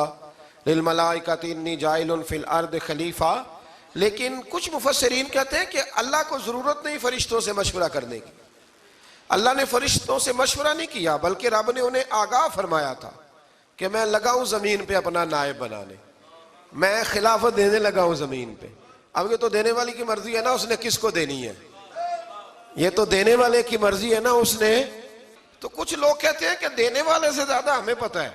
لِلْمَلَائِكَةِ إِنِّي جَاعِلٌ فِي الْأَرْضِ خَلِيفَةً لیکن کچھ مفسرین کہتے ہیں کہ اللہ کو ضرورت نہیں فرشتوں سے مشورہ کرنے کی. اللہ نے فرشتوں سے مشورہ نہیں کیا، بلکہ رب نے انہیں آگاہ فرمایا تھا کہ میں لگا ہوں زمین پہ اپنا نائب بنانے، میں خلافت دینے لگا ہوں زمین پہ. اب یہ تو دینے والی کی مرضی ہے نا اس نے کس کو دینی ہے، یہ تو دینے والے کی مرضی ہے نا اس نے. تو کچھ لوگ کہتے ہیں کہ دینے والے سے زیادہ ہمیں پتہ ہے.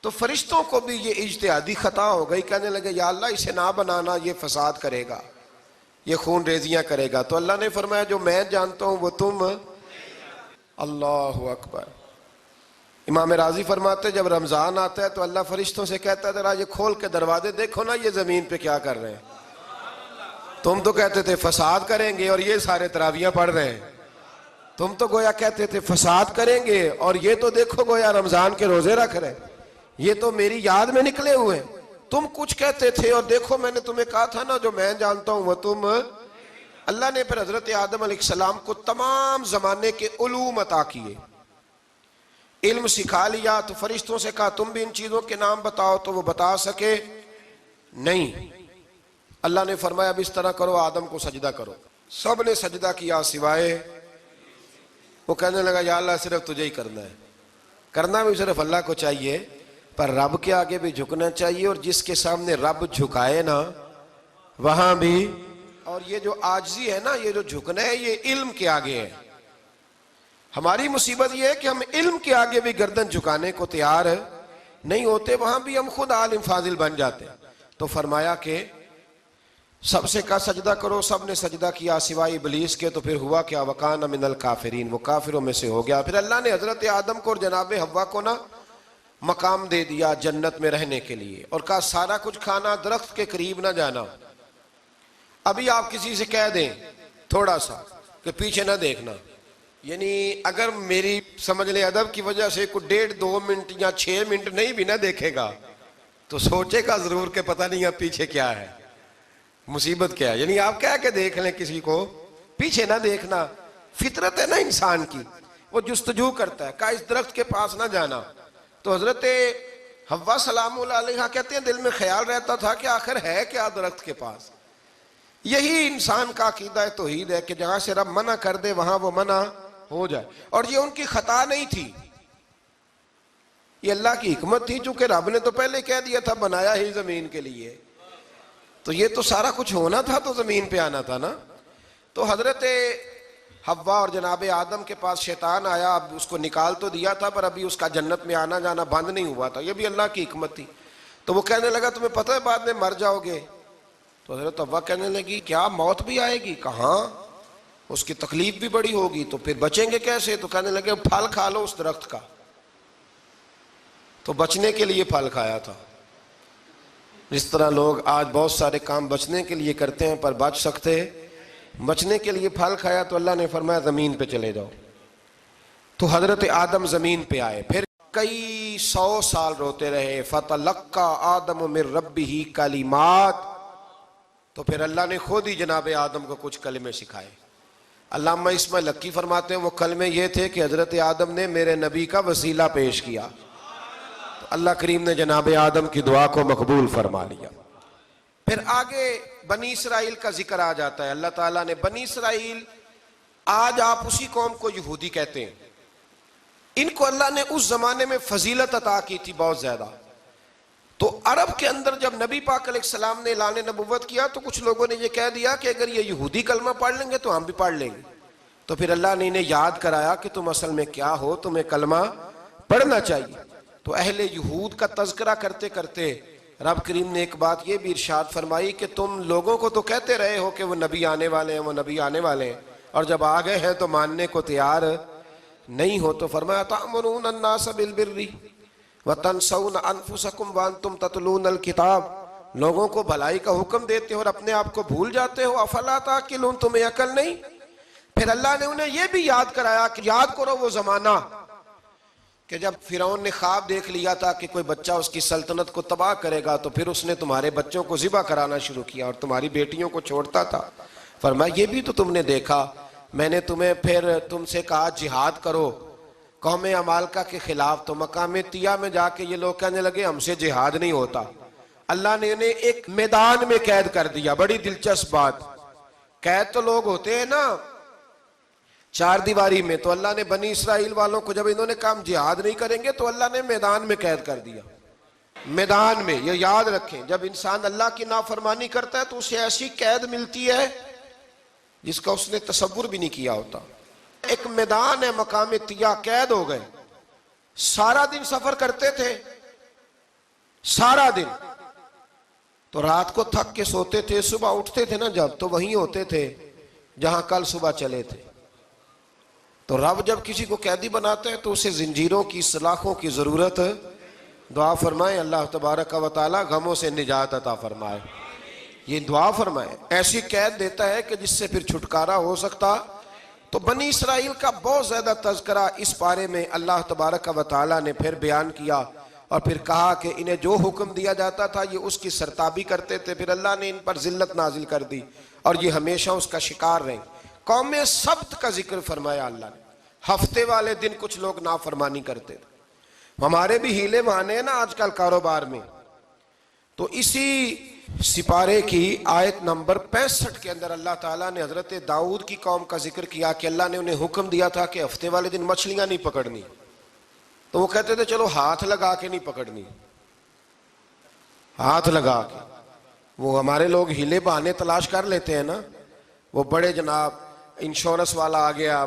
تو فرشتوں کو بھی یہ اجتہادی خطا ہو گئی، کہنے لگے یا اللہ اسے نہ بنانا، یہ فساد کرے گا، یہ خون ریزیاں کرے گا. تو اللہ نے فرمایا جو میں جانتا ہوں وہ تم. اللہ اکبر. امام راضی فرماتے جب رمضان آتا ہے تو اللہ فرشتوں سے کہتا ہے ذرا یہ کھول کے دروازے دیکھو نا یہ زمین پہ کیا کر رہے ہیں. تم تو کہتے تھے فساد کریں گے اور یہ سارے تراویحاں پڑھ رہے ہیں. تم تو گویا کہتے تھے فساد کریں گے اور یہ تو دیکھو گویا رمضان کے روزے رکھ رہے ہیں، یہ تو میری یاد میں نکلے ہوئے ہیں. تم کچھ کہتے تھے اور دیکھو میں نے تمہیں کہا تھا نا جو میں جانتا ہوں وہ تم. اللہ نے پھر حضرت آدم علیہ السلام کو تمام زمانے کے علوم عطا کیے، علم سکھا لیا. تو فرشتوں سے کہا تم بھی ان چیزوں کے نام بتاؤ، تو وہ بتا سکے نہیں. اللہ نے فرمایا اب اس طرح کرو آدم کو سجدہ کرو. سب نے سجدہ کیا سوائے. وہ کہنے لگا یا اللہ صرف تجھے ہی کرنا ہے. کرنا بھی صرف اللہ کو چاہیے، پر رب کے آگے بھی جھکنا چاہیے، اور جس کے سامنے رب جھکائے نا وہاں بھی. اور یہ جو عاجزی ہے نا، یہ جو جھکنا ہے، یہ علم کے آگے ہے. ہماری مصیبت یہ ہے کہ ہم علم کے آگے بھی گردن جھکانے کو تیار نہیں ہوتے، وہاں بھی ہم خود عالم فاضل بن جاتے. تو فرمایا کہ سب سے کہا سجدہ کرو، سب نے سجدہ کیا سوائے ابلیس کے. تو پھر ہوا کیا وَكَانَ مِنَ الْكَافِرِينَ، وہ کافروں میں سے ہو گیا. پھر اللہ نے حضرت آدم کو اور جناب حوا کو نا مقام دے دیا جنت میں رہنے کے لیے، اور کہا سارا کچھ کھانا، درخت کے قریب نہ جانا. ابھی آپ کسی سے کہہ دیں تھوڑا سا کہ پیچھے نہ دیکھنا، یعنی اگر میری سمجھ لیں ادب کی وجہ سے کوئی 1.5-2 منٹ یا 6 منٹ نہیں بھی نہ دیکھے گا تو سوچے گا ضرور کہ پتہ نہیں اب پیچھے کیا ہے، مصیبت کیا ہے. یعنی آپ کہہ کے دیکھ لیں کسی کو، پیچھے نہ دیکھنا. فطرت ہے نا انسان کی، وہ جستجو کرتا ہے. کہا اس درخت کے پاس نہ جانا. تو حضرت حوا سلام اللہ علیہ کہتے ہیں دل میں خیال رہتا تھا کہ آخر ہے کیا درخت کے پاس. یہی انسان کا عقیدہ توحید ہے کہ جہاں سے رب منع کر دے وہاں وہ منع ہو جائے. اور یہ ان کی خطا نہیں تھی، یہ اللہ کی حکمت تھی، چونکہ رب نے تو پہلے کہہ دیا تھا بنایا ہی زمین کے لیے، تو یہ تو سارا کچھ ہونا تھا تو زمین پہ آنا تھا نا. تو حضرت حوا اور جناب آدم کے پاس شیطان آیا. اب اس کو نکال تو دیا تھا پر ابھی اس کا جنت میں آنا جانا بند نہیں ہوا تھا، یہ بھی اللہ کی حکمت تھی. تو وہ کہنے لگا تمہیں پتہ ہے بعد میں مر جاؤ گے. تو حضرت حوا کہنے لگی کیا موت بھی آئے گی؟ کہاں، اس کی تکلیف بھی بڑی ہوگی، تو پھر بچیں گے کیسے؟ تو کہنے لگے پھل کھا لو اس درخت کا. تو بچنے کے لیے پھل کھایا تھا. جس طرح لوگ آج بہت سارے کام بچنے کے لیے کرتے ہیں پر بچ سکتے، بچنے کے لیے پھل کھایا. تو اللہ نے فرمایا زمین پہ چلے جاؤ. تو حضرت آدم زمین پہ آئے، پھر کئی 100 سال روتے رہے. فَتَلَقَّى آدَمُ مِن رَبِّهِ کَلِمَاتٍ، تو پھر اللہ نے خود ہی جناب آدم کو کچھ کلمے سکھائے. علامہ اسماعیل لکی فرماتے ہیں وہ کلمے یہ تھے کہ حضرت آدم نے میرے نبی کا وسیلہ پیش کیا، تو اللہ کریم نے جناب آدم کی دعا کو مقبول فرما لیا. پھر آگے بنی اسرائیل کا ذکر آ جاتا ہے. اللہ تعالیٰ نے بنی اسرائیل، آج آپ اسی قوم کو یہودی کہتے ہیں، ان کو اللہ نے اس زمانے میں فضیلت عطا کی تھی بہت زیادہ. تو عرب کے اندر جب نبی پاک علیہ السلام نے اعلان نبوت کیا تو کچھ لوگوں نے یہ کہہ دیا کہ اگر یہ یہودی کلمہ پڑھ لیں گے تو ہم بھی پڑھ لیں گے. تو پھر اللہ نے انہیں یاد کرایا کہ تم اصل میں کیا ہو، تمہیں کلمہ پڑھنا چاہیے. تو اہل یہود کا تذکرہ کرتے کرتے رب کریم نے ایک بات یہ بھی ارشاد فرمائی کہ تم لوگوں کو تو کہتے رہے ہو کہ وہ نبی آنے والے ہیں، وہ نبی آنے والے ہیں، اور جب آ گئے ہیں تو ماننے کو تیار نہیں ہو. تو فرمایا تأمرون الناس بالبر وَتَنْسَوْنَ أَنفُسَكُمْ وَأَنْتُمْ تَتْلُونَ الْكِتَابَ، لوگوں کو بھلائی کا حکم دیتے ہو اور اپنے آپ کو بھول جاتے ہو. افلا تعقلون، تمہیں عقل نہیں؟ پھر اللہ نے انہیں یہ بھی یاد کرایا کہ یاد کرو وہ زمانہ کہ جب فرعون نے خواب دیکھ لیا تھا کہ کوئی بچہ اس کی سلطنت کو تباہ کرے گا، تو پھر اس نے تمہارے بچوں کو ذبح کرانا شروع کیا اور تمہاری بیٹیوں کو چھوڑتا تھا. فرمایا یہ بھی تو تم نے دیکھا، میں نے تمہیں پھر تم سے کہا جہاد کرو قوم عمالقہ کے خلاف، تو مقام طیہ میں جا کے یہ لوگ کہنے لگے ہم سے جہاد نہیں ہوتا. اللہ نے انہیں ایک میدان میں قید کر دیا. بڑی دلچسپ بات. قید تو لوگ ہوتے ہیں نا چار دیواری میں, تو اللہ نے بنی اسرائیل والوں کو جب انہوں نے کہا ہم جہاد نہیں کریں گے تو اللہ نے میدان میں قید کر دیا. میدان میں. یہ یاد رکھیں, جب انسان اللہ کی نافرمانی کرتا ہے تو اسے ایسی قید ملتی ہے جس کا اس نے تصور بھی نہیں کیا ہوتا. ایک میدان ہے مقام طیہ, قید ہو گئے. سارا دن سفر کرتے تھے, سارا دن. تو رات کو تھک کے سوتے تھے, صبح اٹھتے تھے نا جب, تو وہیں ہوتے تھے جہاں کل صبح چلے تھے. تو رب جب کسی کو قیدی بناتا ہے تو اسے زنجیروں کی, سلاخوں کی ضرورت. دعا فرمائے اللہ تبارک و تعالی غموں سے نجات عطا فرمائے. یہ دعا فرمائے. ایسی قید دیتا ہے کہ جس سے پھر چھٹکارا ہو سکتا. تو بنی اسرائیل کا بہت زیادہ تذکرہ اس پارے میں اللہ تبارک و تعالی نے پھر بیان کیا, اور پھر کہا کہ انہیں جو حکم دیا جاتا تھا یہ اس کی سرتابی کرتے تھے. پھر اللہ نے ان پر ذلت نازل کر دی اور یہ ہمیشہ اس کا شکار رہے. قوم سبت کا ذکر فرمایا اللہ نے. ہفتے والے دن کچھ لوگ نافرمانی کرتے تھے. ہمارے بھی ہیلے بہانے ہیں نا آج کل کاروبار میں. تو اسی سپارے کی آیت نمبر 65 کے اندر اللہ تعالیٰ نے حضرت داؤد کی قوم کا ذکر کیا کہ اللہ نے انہیں حکم دیا تھا کہ ہفتے والے دن مچھلیاں نہیں پکڑنی. تو وہ کہتے تھے چلو ہاتھ لگا کے نہیں پکڑنی, ہاتھ لگا کے. وہ ہمارے لوگ ہیلے بہانے تلاش کر لیتے ہیں نا. وہ بڑے جناب انشورنس والا آ گیا,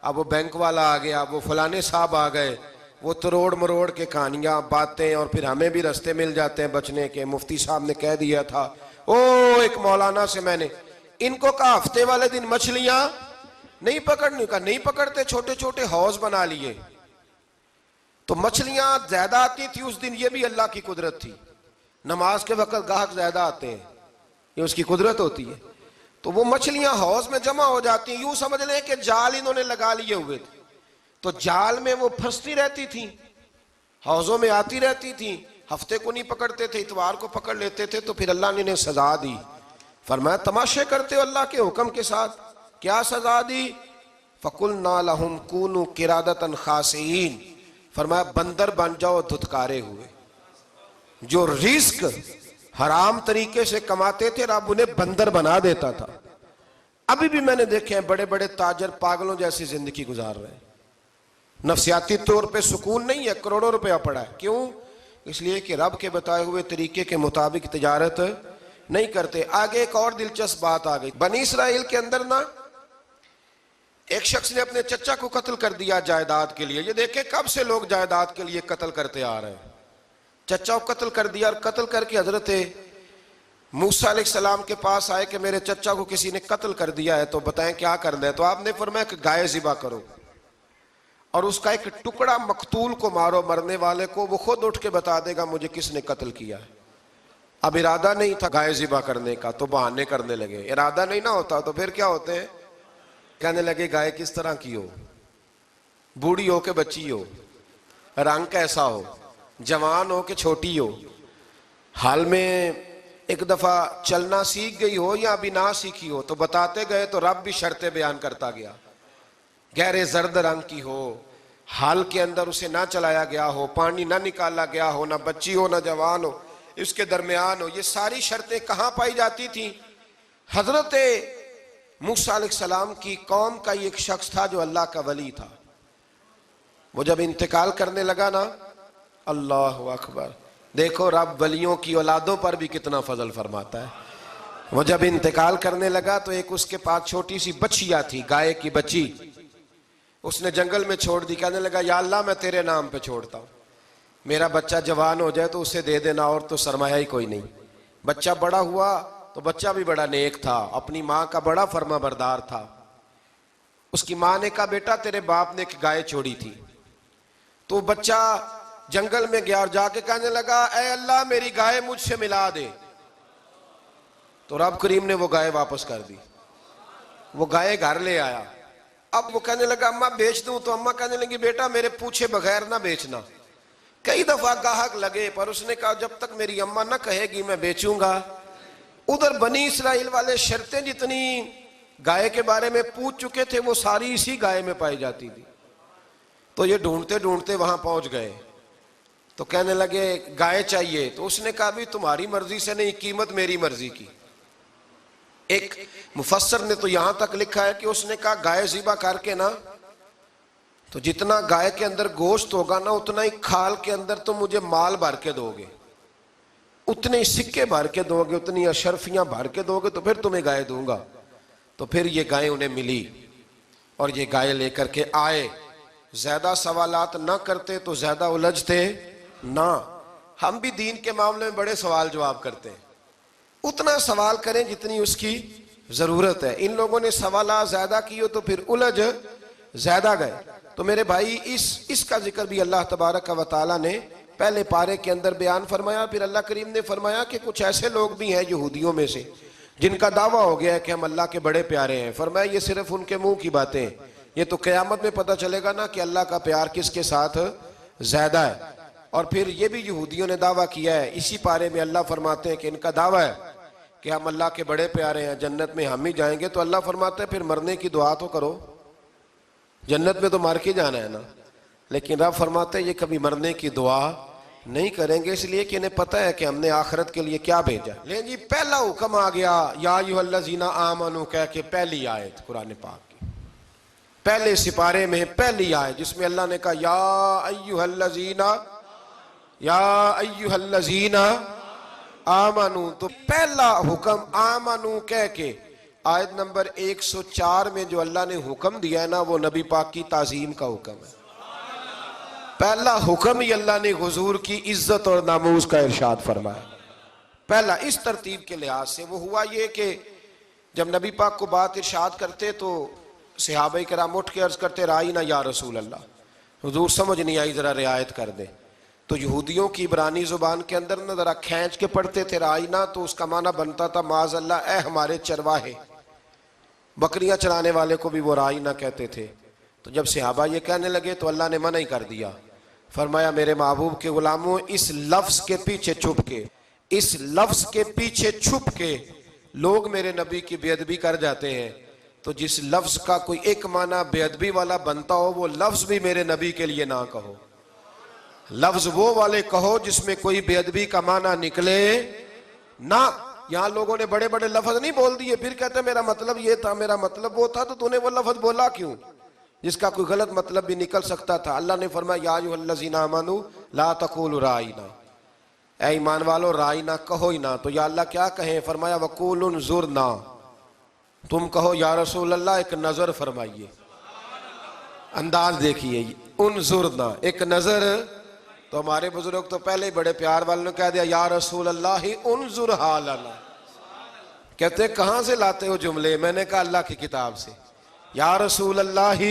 اب وہ بینک والا آ گیا, وہ فلانے صاحب آ گئے, وہ تروڑ مروڑ کے کہانیاں باتیں, اور پھر ہمیں بھی رستے مل جاتے ہیں بچنے کے. مفتی صاحب نے کہہ دیا تھا, ایک مولانا سے میں نے ان کو کہا ہفتے والے دن مچھلیاں نہیں پکڑنی. کہا نہیں پکڑتے, چھوٹے چھوٹے حوض بنا لیے. تو مچھلیاں زیادہ آتی تھی اس دن, یہ بھی اللہ کی قدرت تھی. نماز کے وقت گاہک زیادہ آتے ہیں, یہ اس کی قدرت ہوتی ہے. تو وہ مچھلیاں حوض میں جمع ہو جاتی ہیں. یوں سمجھ لیں کہ جال انہوں نے لگا لیے ہوئے تھے, تو جال میں وہ پھنستی رہتی تھیں, حوضوں میں آتی رہتی تھیں. ہفتے کو نہیں پکڑتے تھے, اتوار کو پکڑ لیتے تھے. تو پھر اللہ نے انہیں سزا دی. فرمایا تماشے کرتے ہو اللہ کے حکم کے ساتھ. کیا سزا دی؟ فَقُلْنَا لَهُمْ كُونُوا قِرَادَةً خَاسِئِينَ. فرمایا بندر بن جاؤ دھتکارے ہوئے. جو رزق حرام طریقے سے کماتے تھے رب انہیں بندر بنا دیتا تھا. ابھی بھی میں نے دیکھے ہیں بڑے بڑے تاجر پاگلوں جیسی زندگی گزار رہے ہیں. نفسیاتی طور پہ سکون نہیں ہے, کروڑوں روپیہ پڑا ہے. کیوں؟ اس لیے کہ رب کے بتائے ہوئے طریقے کے مطابق تجارت نہیں کرتے. آگے ایک اور دلچسپ بات آ گئی. بنی اسرائیل کے اندر نا ایک شخص نے اپنے چچا کو قتل کر دیا جائیداد کے لیے. یہ دیکھیں کب سے لوگ جائیداد کے لیے قتل کرتے آ رہے ہیں. چچا کو قتل کر دیا, اور قتل کر کے حضرت موسیٰ علیہ السلام کے پاس آئے کہ میرے چچا کو کسی نے قتل کر دیا ہے, تو بتائیں کیا کرنا ہے. تو آپ نے فرمایا کہ گائے ذبح کرو, اور اس کا ایک ٹکڑا مقتول کو مارو, مرنے والے کو. وہ خود اٹھ کے بتا دے گا مجھے کس نے قتل کیا ہے. اب ارادہ نہیں تھا گائے ذبح کرنے کا, تو بہانے کرنے لگے. ارادہ نہیں نہ ہوتا تو پھر کیا ہوتے ہیں, کہنے لگے گائے کس طرح کی ہو, بوڑھی ہو کہ بچی ہو, رنگ کیسا ہو, جوان ہو کہ چھوٹی ہو, حال میں ایک دفعہ چلنا سیکھ گئی ہو یا ابھی نہ سیکھی ہو. تو بتاتے گئے تو رب بھی شرطیں بیان کرتا گیا. گہرے زرد رنگ کی ہو, حال کے اندر اسے نہ چلایا گیا ہو, پانی نہ نکالا گیا ہو, نہ بچی ہو نہ جوان ہو, اس کے درمیان ہو. یہ ساری شرطیں کہاں پائی جاتی تھیں؟ حضرت موسیٰ علیہ السلام کی قوم کا ایک شخص تھا جو اللہ کا ولی تھا. وہ جب انتقال کرنے لگا نا, اللہ اکبر, دیکھو رب ولیوں کی اولادوں پر بھی کتنا فضل فرماتا ہے. وہ جب انتقال کرنے لگا تو ایک اس کے پاس چھوٹی سی بچیا تھی, گائے کی بچی. اس نے جنگل میں چھوڑ دی. کہنے لگا یا اللہ میں تیرے نام پہ چھوڑتا ہوں, میرا بچہ جوان ہو جائے تو اسے دے دینا, اور تو سرمایہ ہی کوئی نہیں. بچہ بڑا ہوا تو بچہ بھی بڑا نیک تھا, اپنی ماں کا بڑا فرما بردار تھا. اس کی ماں نے کہا بیٹا تیرے باپ نے ایک گائے چھوڑی تھی. تو بچہ جنگل میں گیا اور جا کے کہنے لگا اے اللہ میری گائے مجھ سے ملا دے. تو رب کریم نے وہ گائے واپس کر دی. وہ گائے گھر لے آیا. اب وہ کہنے لگا اماں بیچ دوں, تو اماں کہنے لگی بیٹا میرے پوچھے بغیر نہ بیچنا. کئی دفعہ گاہک لگے پر اس نے کہا جب تک میری اماں نہ کہے گی میں بیچوں گا. ادھر بنی اسرائیل والے شرطیں جتنی گائے کے بارے میں پوچھ چکے تھے وہ ساری اسی گائے میں پائی جاتی تھی. تو یہ ڈھونڈتے ڈھونڈتے وہاں پہنچ گئے. تو کہنے لگے گائے چاہیے، تو اس نے کہا بھی تمہاری مرضی سے نہیں، قیمت میری مرضی کی۔ ایک مفسر نے تو یہاں تک لکھا ہے کہ اس نے کہا گائے ذبح کر کے نا، تو جتنا گائے کے اندر گوشت ہوگا نا اتنا ہی کھال کے اندر تم مجھے مال بھر کے دو گے، اتنے ہی سکے بھر کے دو گے، اتنی اشرفیاں بھر کے دو گے تو پھر تمہیں گائے دوں گا۔ تو پھر یہ گائے انہیں ملی اور یہ گائے لے کر کے آئے۔ زیادہ سوالات نہ کرتے تو زیادہ الجھتے نہ۔ ہم بھی دین کے معاملے میں بڑے سوال جواب کرتے ہیں، اتنا سوال کریں جتنی اس کی ضرورت ہے۔ ان لوگوں نے سوالات زیادہ کیے تو پھر الجھ زیادہ گئے۔ تو میرے بھائی اس کا ذکر بھی اللہ تبارک و تعالیٰ نے پہلے پارے کے اندر بیان فرمایا۔ پھر اللہ کریم نے فرمایا کہ کچھ ایسے لوگ بھی ہیں یہودیوں میں سے جن کا دعویٰ ہو گیا ہے کہ ہم اللہ کے بڑے پیارے ہیں۔ فرمایا یہ صرف ان کے منہ کی باتیں ہیں، یہ تو قیامت میں پتہ چلے گا نا کہ اللہ کا پیار کس کے ساتھ زیادہ ہے۔ اور پھر یہ بھی یہودیوں نے دعویٰ کیا ہے، اسی پارے میں اللہ فرماتے ہیں کہ ان کا دعویٰ ہے کہ ہم اللہ کے بڑے پیارے ہیں، جنت میں ہم ہی جائیں گے۔ تو اللہ فرماتے ہیں پھر مرنے کی دعا تو کرو، جنت میں تو مر کے جانا ہے نا۔ لیکن رب فرماتے ہیں یہ کبھی مرنے کی دعا نہیں کریں گے، اس لیے کہ انہیں پتہ ہے کہ ہم نے آخرت کے لیے کیا بھیجا۔ لیکن جی پہلا حکم آ گیا یا ایھا الذین آمنوا کہہ کے، پہلی آیت قرآن پاک کی پہلے سپارے میں پہلی آیت جس میں اللہ نے کہا یا ایھا الذین آمنوا، تو پہلا حکم آمنوا کہہ کے آیت نمبر 104 میں جو اللہ نے حکم دیا ہے نا وہ نبی پاک کی تعظیم کا حکم ہے۔ پہلا حکم ہی اللہ نے حضور کی عزت اور ناموس کا ارشاد فرمایا۔ پہلا اس ترتیب کے لحاظ سے وہ ہوا یہ کہ جب نبی پاک کو بات ارشاد کرتے تو صحابہ کرام اٹھ کے عرض کرتے رائینا یا رسول اللہ، حضور سمجھ نہیں آئی ذرا رعایت کر دیں۔ تو یہودیوں کی عبرانی زبان کے اندر نہ ذرا کھینچ کے پڑھتے تھے رائینا، تو اس کا معنی بنتا تھا معاذ اللہ اے ہمارے چرواہے، بکریاں چرانے والے کو بھی وہ رائینا کہتے تھے۔ تو جب صحابہ یہ کہنے لگے تو اللہ نے منع ہی کر دیا، فرمایا میرے محبوب کے غلاموں اس لفظ کے پیچھے چھپ کے لوگ میرے نبی کی بے ادبی کر جاتے ہیں، تو جس لفظ کا کوئی ایک معنی بے ادبی والا بنتا ہو وہ لفظ بھی میرے نبی کے لیے نہ کہو، لفظ وہ والے کہو جس میں کوئی بے ادبی کا معنی نکلے نہ۔ یہاں لوگوں نے بڑے بڑے لفظ نہیں بول دیے، پھر کہتے میرا مطلب یہ تھا، میرا مطلب وہ تھا، تو تو نے وہ لفظ بولا کیوں جس کا کوئی غلط مطلب بھی نکل سکتا تھا۔ اللہ نے فرمایا یا ایھا الذین آمنوا لا تقولوا رائینا، اے ایمان والو رائینا کہو ہی نہ۔ تو یا اللہ کیا کہیں؟ فرمایا وقولوا انظرنا، تم کہو یا رسول اللہ ایک نظر فرمائیے۔ انداز دیکھیے، انظرنا ایک نظر۔ تو ہمارے بزرگ تو پہلے ہی بڑے پیار والوں نے کہہ دیا یا رسول اللہ انظر حالنا۔ کہتے کہاں سے لاتے ہو جملے؟ میں نے کہا اللہ کی کتاب سے۔ یا رسول اللہ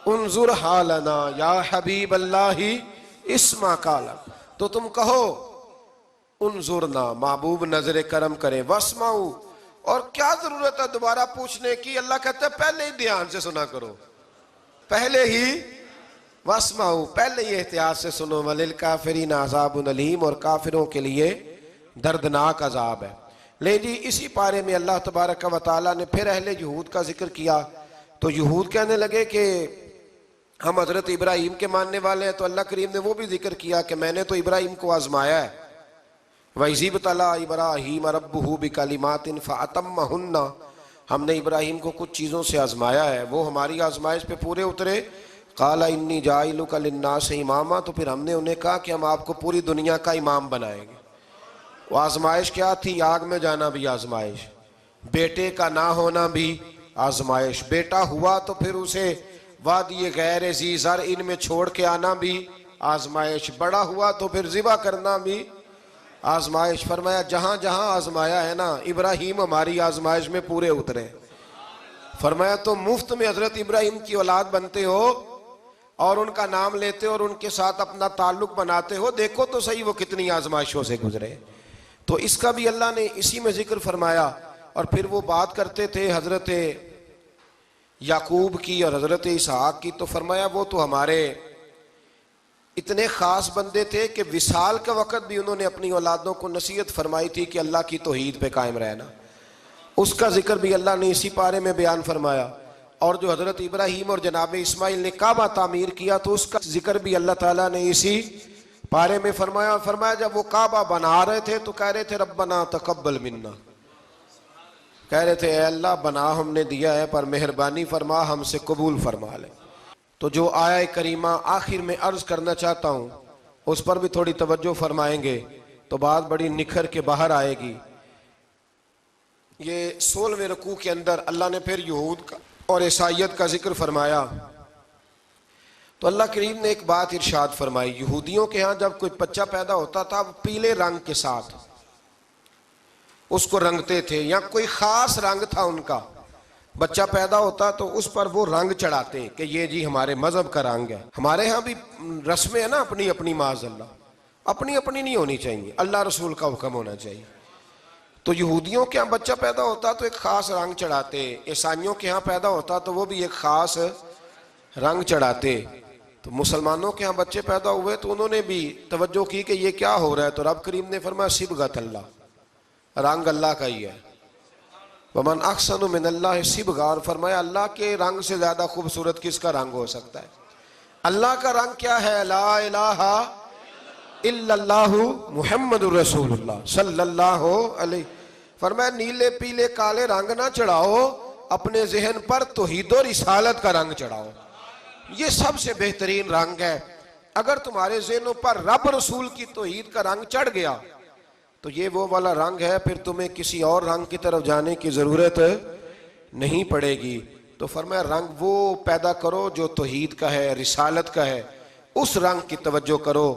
انظر حالنا یا حبیب اللہ اسمع قالا، تو تم کہو انظرنا محبوب نظر کرم کریں، واسمعوا، اور کیا ضرورت ہے دوبارہ پوچھنے کی؟ اللہ کہتا ہے پہلے ہی دھیان سے سنا کرو، پہلے ہی واسمعوا، پہلے ہی احتیاط سے سنو، وللکافرین عذاب علیم، اور کافروں کے لیے دردناک عذاب ہے۔ لے جی اسی پارے میں اللہ تبارک و تعالیٰ نے پھر اہل یہود کا ذکر کیا۔ تو یہود کہنے لگے کہ ہم حضرت ابراہیم کے ماننے والے ہیں، تو اللہ کریم نے وہ بھی ذکر کیا کہ میں نے تو ابراہیم کو آزمایا ہے، وَإِذِ ابْتَلَىٰ إِبْرَاهِيمَ رَبُّهُ بِكَلِمَاتٍ فَأَتَمَّهُنَّ، ہم نے ابراہیم کو کچھ چیزوں سے آزمایا ہے، وہ ہماری آزمائش پہ پورے اترے۔ قَالَ إِنِّي جَاعِلُكَ لِلنَّاسِ إِمَامًا، تو پھر ہم نے انہیں کہا کہ ہم آپ کو پوری دنیا کا امام بنائیں گے۔ وہ آزمائش کیا تھی؟ آگ میں جانا بھی آزمائش، بیٹے کا نہ ہونا بھی آزمائش، بیٹا ہوا تو پھر اسے وادی غیر ذی زرع میں چھوڑ کے آنا بھی آزمائش، بڑا ہوا تو پھر ذبح کرنا بھی آزمائش۔ فرمایا جہاں جہاں آزمایا ہے نا ابراہیم ہماری آزمائش میں پورے اترے۔ فرمایا تو مفت میں حضرت ابراہیم کی اولاد بنتے ہو اور ان کا نام لیتے ہو اور ان کے ساتھ اپنا تعلق بناتے ہو، دیکھو تو صحیح وہ کتنی آزمائشوں سے گزرے۔ تو اس کا بھی اللہ نے اسی میں ذکر فرمایا۔ اور پھر وہ بات کرتے تھے حضرت یعقوب کی اور حضرت اسحاق کی، تو فرمایا وہ تو ہمارے اتنے خاص بندے تھے کہ وصال کے وقت بھی انہوں نے اپنی اولادوں کو نصیحت فرمائی تھی کہ اللہ کی توحید پہ قائم رہنا، اس کا ذکر بھی اللہ نے اسی پارے میں بیان فرمایا۔ اور جو حضرت ابراہیم اور جناب اسماعیل نے کعبہ تعمیر کیا تو اس کا ذکر بھی اللہ تعالیٰ نے اسی پارے میں فرمایا جب وہ کعبہ بنا رہے تھے تو کہہ رہے تھے ربنا تقبل منا، کہہ رہے تھے اے اللہ بنا ہم نے دیا ہے پر مہربانی فرما ہم سے قبول فرما لے۔ تو جو آیہ کریمہ آخر میں عرض کرنا چاہتا ہوں اس پر بھی تھوڑی توجہ فرمائیں گے تو بات بڑی نکھر کے باہر آئے گی۔ یہ 16ویں رکوع کے اندر اللہ نے پھر یہود کا اور عیسائیت کا ذکر فرمایا تو اللہ کریم نے ایک بات ارشاد فرمائی، یہودیوں کے ہاں جب کوئی بچہ پیدا ہوتا تھا پیلے رنگ کے ساتھ اس کو رنگتے تھے، یا کوئی خاص رنگ تھا ان کا، بچہ پیدا ہوتا تو اس پر وہ رنگ چڑھاتے کہ یہ جی ہمارے مذہب کا رنگ ہے۔ ہمارے ہاں بھی رسمیں ہیں نا اپنی اپنی، معاذ اللہ اپنی اپنی نہیں ہونی چاہیے، اللہ رسول کا حکم ہونا چاہیے۔ تو یہودیوں کے ہاں بچہ پیدا ہوتا تو ایک خاص رنگ چڑھاتے، عیسائیوں کے ہاں پیدا ہوتا تو وہ بھی ایک خاص رنگ چڑھاتے۔ تو مسلمانوں کے ہاں بچے پیدا ہوئے تو انہوں نے بھی توجہ کی کہ یہ کیا ہو رہا ہے، تو رب کریم نے فرمایا صبغۃ اللہ، رنگ اللہ کا ہی ہے۔ ومن احسن من اللہ صبغہ، اور فرمایا اللہ کے رنگ سے زیادہ خوبصورت کس کا رنگ ہو سکتا ہے؟ اللہ کا رنگ کیا ہے؟ لا الہ الا اللہ محمد الرسول اللہ صلی اللہ علیہ۔ فرمایا نیلے پیلے کالے رنگ نہ چڑھاؤ، اپنے ذہن پر توحید و رسالت کا رنگ چڑھاؤ، یہ سب سے بہترین رنگ ہے۔ اگر تمہارے ذہنوں پر رب رسول کی توحید کا رنگ چڑھ گیا تو یہ وہ والا رنگ ہے، پھر تمہیں کسی اور رنگ کی طرف جانے کی ضرورت نہیں پڑے گی۔ تو فرمایا رنگ وہ پیدا کرو جو توحید کا ہے، رسالت کا ہے، اس رنگ کی توجہ کرو۔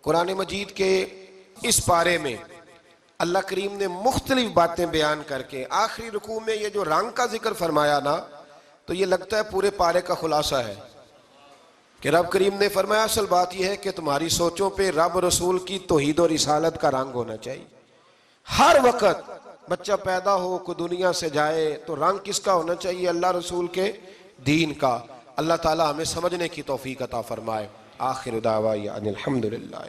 قرآن مجید کے اس پارے میں اللہ کریم نے مختلف باتیں بیان کر کے آخری رکوع میں یہ جو رنگ کا ذکر فرمایا نا، تو یہ لگتا ہے پورے پارے کا خلاصہ ہے کہ رب کریم نے فرمایا اصل بات یہ ہے کہ تمہاری سوچوں پہ رب رسول کی توحید و رسالت کا رنگ ہونا چاہیے۔ ہر وقت بچہ پیدا ہو، کوئی دنیا سے جائے تو رنگ کس کا ہونا چاہیے؟ اللہ رسول کے دین کا۔ اللہ تعالی ہمیں سمجھنے کی توفیق عطا فرمائے۔ آخر دعوانا ان الحمدللہ۔